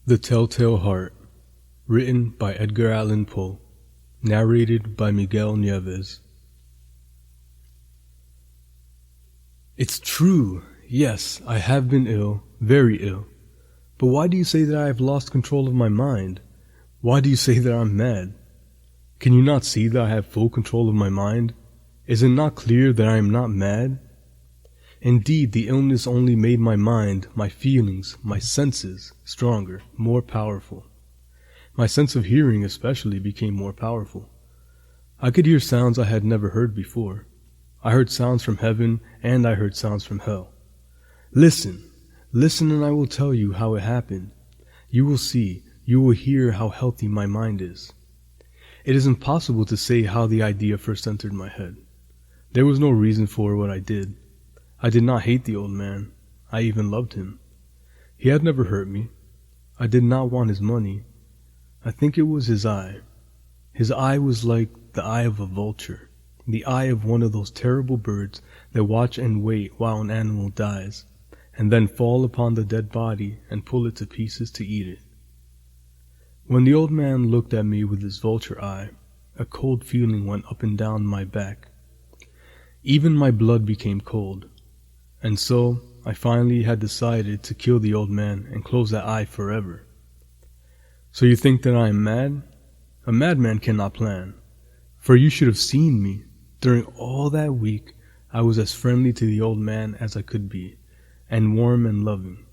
The Telltale Heart, written by Edgar Allan Poe, narrated by Miguel Nieves. It's true. Yes, I have been ill, very ill. But why do you say that I have lost control of my mind? Why do you say that I'm mad? Can you not see that I have full control of my mind? Is it not clear that I am not mad? Indeed, the illness only made my mind, my feelings, my senses stronger, more powerful. My sense of hearing especially became more powerful. I could hear sounds I had never heard before. I heard sounds from heaven and I heard sounds from hell. Listen and I will tell you how it happened. You will see, you will hear how healthy my mind is. It is impossible to say how the idea first entered my head. There was no reason for what I did. I did not hate the old man. I even loved him. He had never hurt me. I did not want his money. I think it was his eye. His eye was like the eye of a vulture, the eye of one of those terrible birds that watch and wait while an animal dies, and then fall upon the dead body and pull it to pieces to eat it. When the old man looked at me with his vulture eye, a cold feeling went up and down my back. Even my blood became cold. And so, I finally had decided to kill the old man and close that eye forever. So you think that I am mad? A madman cannot plan. For you should have seen me. During all that week, I was as friendly to the old man as I could be, and warm and loving.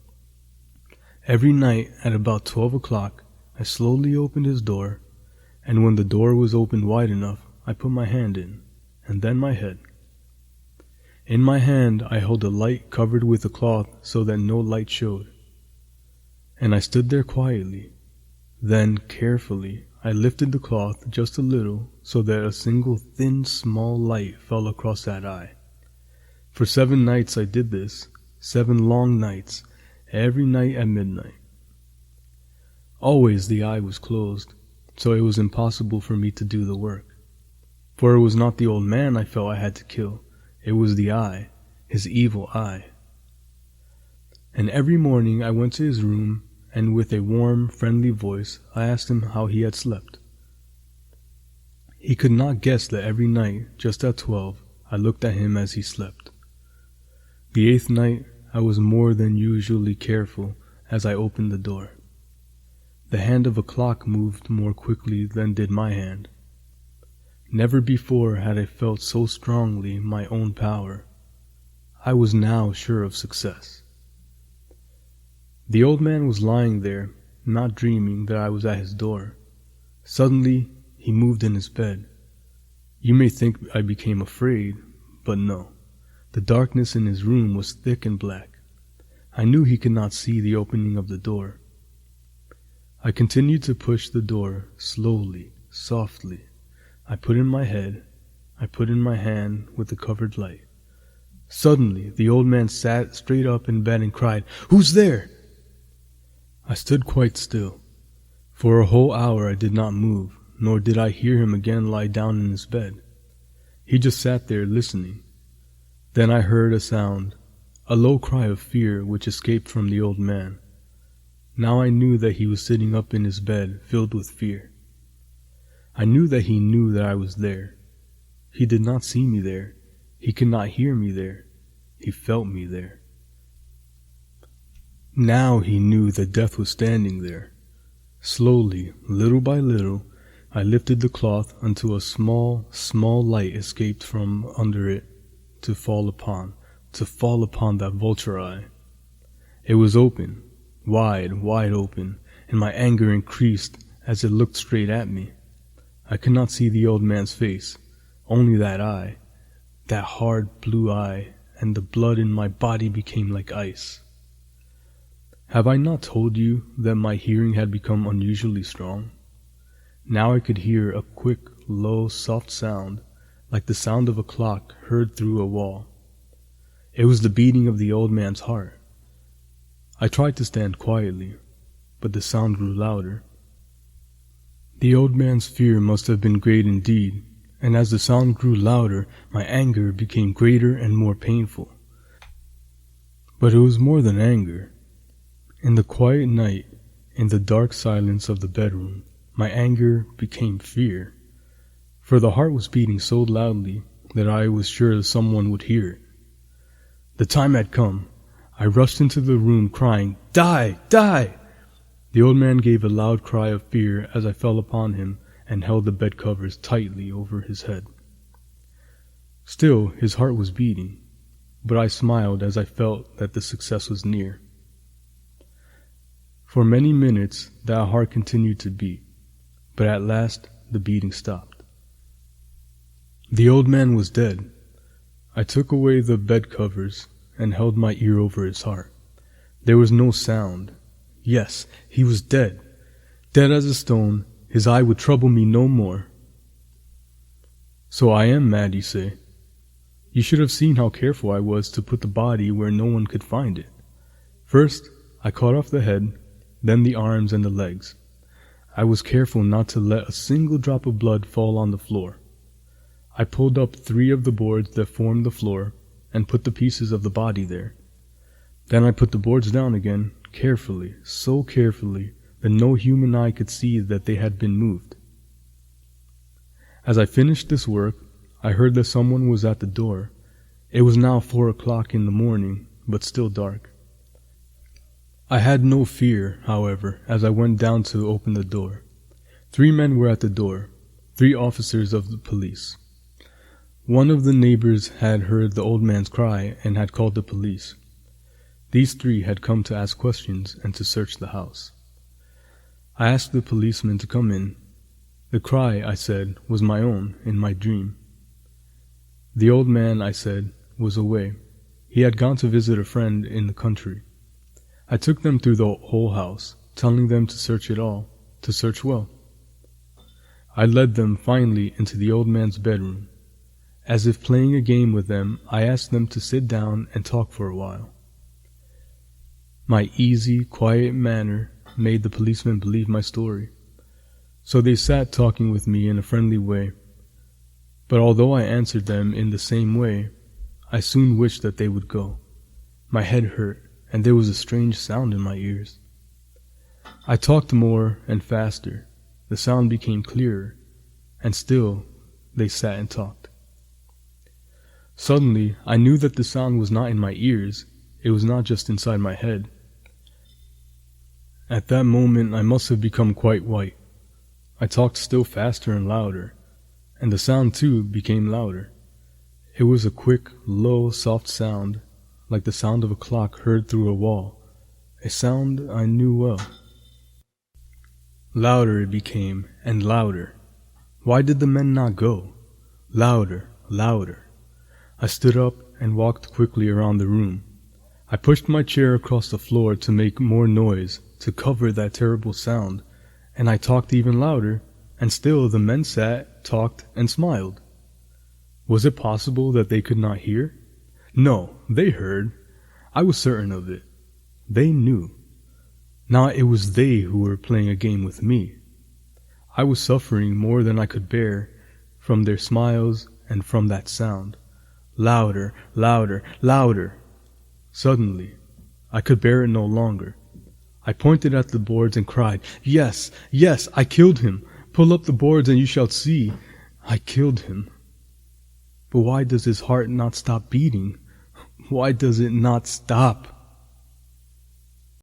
Every night at about 12 o'clock, I slowly opened his door, and when the door was opened wide enough, I put my hand in, and then my head. In my hand I held a light covered with a cloth so that no light showed. And I stood there quietly. Then, carefully, I lifted the cloth just a little so that a single thin, small light fell across that eye. For 7 nights I did this, 7 long nights, every night at midnight. Always the eye was closed, so it was impossible for me to do the work. For it was not the old man I felt I had to kill. It was the eye, his evil eye. And every morning I went to his room, and with a warm, friendly voice, I asked him how he had slept. He could not guess that every night, just at 12, I looked at him as he slept. The 8th night, I was more than usually careful as I opened the door. The hand of a clock moved more quickly than did my hand. Never before had I felt so strongly my own power. I was now sure of success. The old man was lying there, not dreaming that I was at his door. Suddenly, he moved in his bed. You may think I became afraid, but no. The darkness in his room was thick and black. I knew he could not see the opening of the door. I continued to push the door, slowly, softly. I put in my head, I put in my hand with the covered light. Suddenly, the old man sat straight up in bed and cried, "Who's there?" I stood quite still. For a whole hour I did not move, nor did I hear him again lie down in his bed. He just sat there listening. Then I heard a sound, a low cry of fear which escaped from the old man. Now I knew that he was sitting up in his bed, filled with fear. I knew that he knew that I was there. He did not see me there. He could not hear me there. He felt me there. Now he knew that death was standing there. Slowly, little by little, I lifted the cloth until a small, small light escaped from under it to fall upon that vulture eye. It was open, wide, wide open, and my anger increased as it looked straight at me. I could not see the old man's face, only that eye, that hard blue eye, and the blood in my body became like ice. Have I not told you that my hearing had become unusually strong? Now I could hear a quick, low, soft sound, like the sound of a clock heard through a wall. It was the beating of the old man's heart. I tried to stand quietly, but the sound grew louder. The old man's fear must have been great indeed, and as the sound grew louder, my anger became greater and more painful. But it was more than anger. In the quiet night, In the dark silence of the bedroom, my anger became fear, for the heart was beating so loudly that I was sure someone would hear it. The time had come. I rushed into the room crying, "Die! Die!" The old man gave a loud cry of fear as I fell upon him and held the bed covers tightly over his head. Still, his heart was beating, but I smiled as I felt that the success was near. For many minutes that heart continued to beat, but at last the beating stopped. The old man was dead. I took away the bed covers and held my ear over his heart. There was no sound. Yes, he was dead. Dead as a stone, his eye would trouble me no more. So I am mad, you say. You should have seen how careful I was to put the body where no one could find it. First, I cut off the head, then the arms and the legs. I was careful not to let a single drop of blood fall on the floor. I pulled up 3 of the boards that formed the floor and put the pieces of the body there. Then I put the boards down again, carefully, so carefully that no human eye could see that they had been moved. As I finished this work, I heard that someone was at the door. It was now 4 o'clock in the morning, but still dark. I had no fear, however, as I went down to open the door. 3 men were at the door, 3 officers of the police. One of the neighbors had heard the old man's cry and had called the police. These 3 had come to ask questions and to search the house. I asked the policeman to come in. The cry, I said, was my own, in my dream. The old man, I said, was away. He had gone to visit a friend in the country. I took them through the whole house, telling them to search it all, to search well. I led them finally into the old man's bedroom. As if playing a game with them, I asked them to sit down and talk for a while. My easy, quiet manner made the policemen believe my story. So they sat talking with me in a friendly way. But although I answered them in the same way, I soon wished that they would go. My head hurt, and there was a strange sound in my ears. I talked more and faster. The sound became clearer, and still they sat and talked. Suddenly, I knew that the sound was not in my ears. It was not just inside my head. At that moment, I must have become quite white. I talked still faster and louder, and the sound too became louder. It was a quick, low, soft sound, like the sound of a clock heard through a wall, a sound I knew well. Louder it became, and louder. Why did the men not go? Louder, louder. I stood up and walked quickly around the room. I pushed my chair across the floor to make more noise, to cover that terrible sound, and I talked even louder, and still the men sat, talked, and smiled. Was it possible that they could not hear? No, they heard. I was certain of it. They knew. Now it was they who were playing a game with me. I was suffering more than I could bear from their smiles and from that sound. Louder, louder, louder. Suddenly, I could bear it no longer. I pointed at the boards and cried, "Yes, yes, I killed him. Pull up the boards and you shall see. I killed him." But why does his heart not stop beating? Why does it not stop?